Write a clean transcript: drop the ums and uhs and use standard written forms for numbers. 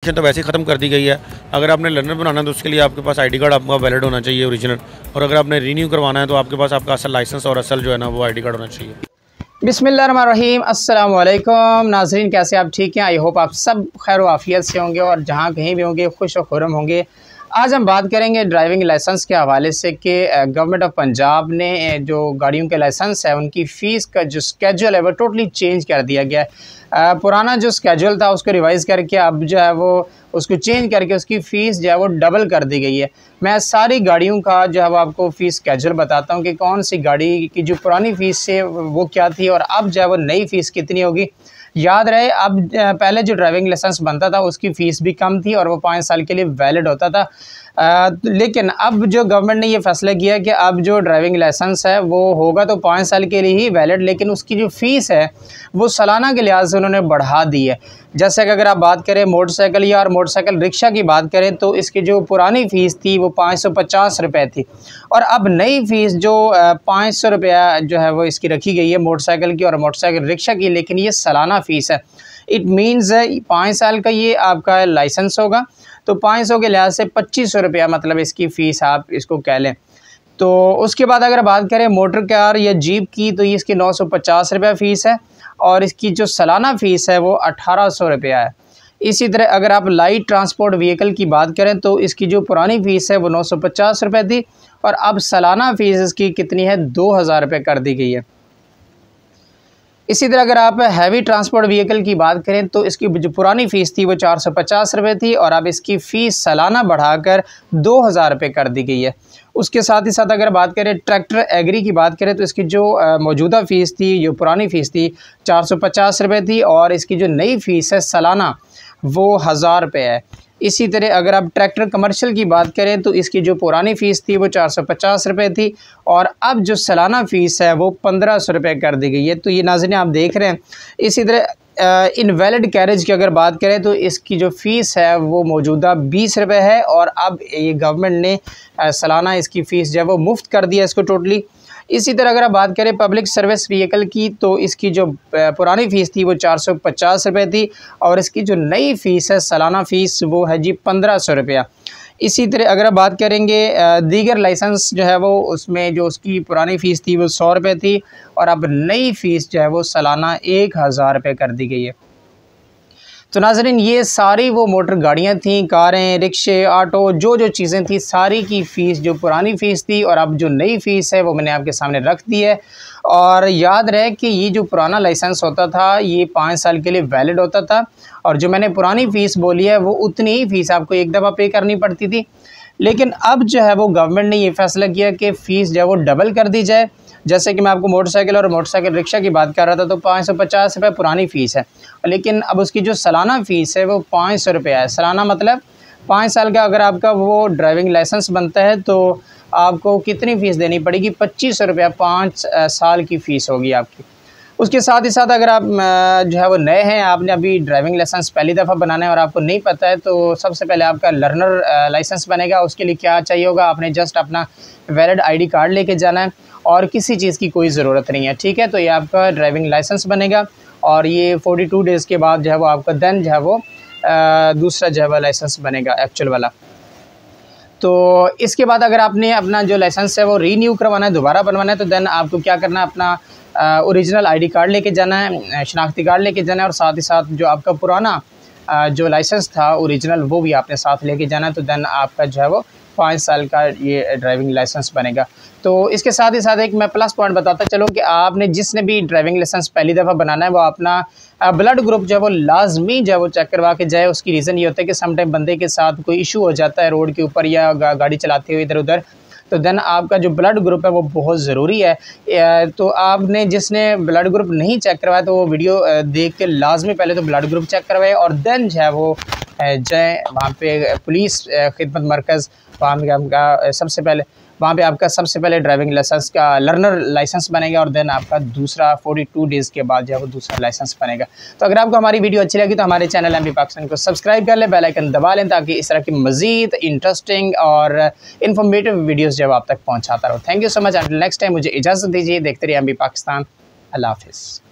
तो वैसे ही ख़त्म कर दी गई है। अगर आपने लर्नर बनाना है तो उसके लिए आपके पास आईडी कार्ड आपका वैलिड होना चाहिए ओरिजिनल, और अगर आपने रीन्यू करवाना है तो आपके पास आपका असल लाइसेंस और असल जो है ना वो आईडी कार्ड होना चाहिए। बिस्मिल्लाहिर्रहमानिर्रहीम, अस्सलाम वालेकुम नाज़रीन, कैसे आप ठीक हैं? आई होप आप सब खैर आफियत से होंगे और जहाँ कहीं भी होंगे खुश और खुर्रम होंगे। आज हम बात करेंगे ड्राइविंग लाइसेंस के हवाले से कि गवर्नमेंट ऑफ पंजाब ने जो गाड़ियों के लाइसेंस है उनकी फ़ीस का जो स्केड्यूल है वो टोटली चेंज कर दिया गया है। पुराना जो स्केड्यूल था उसको रिवाइज़ करके अब जो है वो उसको चेंज करके उसकी फ़ीस जो है वो डबल कर दी गई है। मैं सारी गाड़ियों का जो है वो आपको फ़ीस स्केड्यूल बताता हूँ कि कौन सी गाड़ी की जो पुरानी फ़ीस है वो क्या थी और अब जो है वो नई फ़ीस कितनी होगी। याद रहे, अब पहले जो ड्राइविंग लाइसेंस बनता था उसकी फ़ीस भी कम थी और वो 5 साल के लिए वैलिड होता था। लेकिन अब जो गवर्नमेंट ने ये फैसला किया कि अब जो ड्राइविंग लाइसेंस है वो होगा तो 5 साल के लिए ही वैलिड, लेकिन उसकी जो फ़ीस है वो सालाना के लिहाज से उन्होंने बढ़ा दी है। जैसे कि अगर आप बात करें मोटरसाइकिल या और मोटरसाइकिल रिक्शा की बात करें तो इसकी जो पुरानी फ़ीस थी वो 550 रुपये थी और अब नई फ़ीस जो 500 रुपया जो है वो इसकी रखी गई है मोटरसाइकिल की और मोटरसाइकिल रिक्शा की, लेकिन ये सालाना फ़ीस है। इट मीन्स 5 साल का ये आपका लाइसेंस होगा तो 500 के लिहाज से 2500 रुपया मतलब इसकी फ़ीस आप इसको कह लें। तो उसके बाद अगर बात करें मोटर कार या जीप की तो ये इसकी 950 रुपया फ़ीस है और इसकी जो सालाना फ़ीस है वो 1800 रुपया है। इसी तरह अगर आप लाइट ट्रांसपोर्ट व्हीकल की बात करें तो इसकी जो पुरानी फ़ीस है वो 950 रुपये थी और अब सालाना फ़ीस इसकी कितनी है, 2000 रुपये कर दी गई है। इसी तरह अगर आप हैवी ट्रांसपोर्ट व्हीकल की बात करें तो इसकी जो पुरानी फ़ीस थी वो 450 रुपये थी और अब इसकी फ़ीस सालाना बढ़ाकर 2000 रुपये कर दी गई है। उसके साथ ही साथ अगर बात करें ट्रैक्टर एग्री की बात करें तो इसकी जो मौजूदा फ़ीस थी, जो पुरानी फ़ीस थी 450 रुपये थी और इसकी जो नई फ़ीस है सालाना वो 1000 रुपये है। इसी तरह अगर आप ट्रैक्टर कमर्शियल की बात करें तो इसकी जो पुरानी फ़ीस थी वो 450 रुपये थी और अब जो सालाना फ़ीस है वो 1500 रुपये कर दी गई है। तो ये नाज़रीन आप देख रहे हैं। इसी तरह इनवैलिड कैरेज की अगर बात करें तो इसकी जो फ़ीस है वो मौजूदा 20 रुपये है और अब ये गवर्नमेंट ने सालाना इसकी फ़ीस जो है वो मुफ्त कर दिया इसको टोटली। इसी तरह अगर आप बात करें पब्लिक सर्विस व्हीकल की तो इसकी जो पुरानी फ़ीस थी वो 450 रुपये थी और इसकी जो नई फ़ीस है सालाना फ़ीस वो है जी 1500 रुपया। इसी तरह अगर आप बात करेंगे दीगर लाइसेंस जो है वो उसमें जो उसकी पुरानी फ़ीस थी वो 100 रुपये थी और अब नई फ़ीस जो है वो सालाना 1000 रुपये कर दी गई है। तो नाज़रीन ये सारी वो मोटर गाड़ियाँ थीं, कारें, रिक्शे, ऑटो, जो चीज़ें थी सारी की फ़ीस जो पुरानी फ़ीस थी और अब जो नई फ़ीस है वो मैंने आपके सामने रख दी है। और याद रहे कि ये जो पुराना लाइसेंस होता था ये 5 साल के लिए वैलिड होता था और जो मैंने पुरानी फ़ीस बोली है वो उतनी ही फ़ीस आपको एक दफ़ा पे करनी पड़ती थी। लेकिन अब जो है वो गवर्नमेंट ने ये फ़ैसला किया कि फ़ीस जो है वो डबल कर दी जाए। जैसे कि मैं आपको मोटरसाइकिल और मोटरसाइकिल रिक्शा की बात कर रहा था तो 550 रुपये पुरानी फ़ीस है, लेकिन अब उसकी जो सालाना फ़ीस है वो 500 रुपया है। सालाना मतलब 5 साल का अगर आपका वो ड्राइविंग लाइसेंस बनता है तो आपको कितनी फ़ीस देनी पड़ेगी, 2500 रुपया 5 साल की फ़ीस होगी आपकी। उसके साथ ही साथ अगर आप जो है वो नए हैं, आपने अभी ड्राइविंग लाइसेंस पहली दफ़ा बनाना है और आपको नहीं पता है तो सबसे पहले आपका लर्नर लाइसेंस बनेगा। उसके लिए क्या चाहिए होगा, आपने जस्ट अपना वैलिड आईडी कार्ड लेके जाना है और किसी चीज़ की कोई ज़रूरत नहीं है, ठीक है। तो ये आपका ड्राइविंग लाइसेंस बनेगा और ये 42 डेज़ के बाद जो है वो आपका देन जो है वो दूसरा जो है वो लाइसेंस बनेगा एक्चुअल वाला। तो इसके बाद अगर आपने अपना जो लाइसेंस है वो रीन्यू करवाना है, दोबारा बनवाना है, तो देन आपको क्या करना है, अपना ओरिजिनल आईडी कार्ड लेके जाना है, शनाख्ती कार्ड लेके जाना है और साथ ही साथ जो आपका पुराना जो लाइसेंस था ओरिजिनल वो भी आपने साथ लेके जाना है। तो देन आपका जो है वो 5 साल का ये ड्राइविंग लाइसेंस बनेगा। तो इसके साथ ही साथ एक मैं प्लस पॉइंट बताता चलूँ कि आपने जिसने भी ड्राइविंग लाइसेंस पहली दफ़ा बनाना है वो अपना ब्लड ग्रुप जो है वो लाजमी जो है वो चेक करवा के जाए। उसकी रीज़न ये होता है कि समटाइम बंदे के साथ कोई इशू हो जाता है रोड के ऊपर या गाड़ी चलाते हुए इधर उधर, तो देन आपका जो ब्लड ग्रुप है वो बहुत ज़रूरी है। तो आपने जिसने ब्लड ग्रुप नहीं चेक करवाया तो वो वीडियो देख के लाजमी पहले तो ब्लड ग्रुप चेक करवाए और देन जो है वो जाए वहाँ पे पुलिस खिदमत मरकज़, वहाँ पे आपका सबसे पहले ड्राइविंग लाइसेंस का लर्नर लाइसेंस बनेगा और देन आपका दूसरा 42 डेज़ के बाद जो है वो दूसरा लाइसेंस बनेगा। तो अगर आपको हमारी वीडियो अच्छी लगी तो हमारे चैनल एमबी पाकिस्तान को सब्सक्राइब कर लें, बेल आइकन दबा लें ताकि इस तरह की मज़ीद इंटरेस्टिंग और इन्फॉर्मेटिव वीडियोज़ जब आप तक पहुँचाता रहो। Thank you so much. Until next time मुझे इजाज़त दीजिए। देखते रहिए एमबी पाकिस्तान। अल्लाह हाफ़िज़।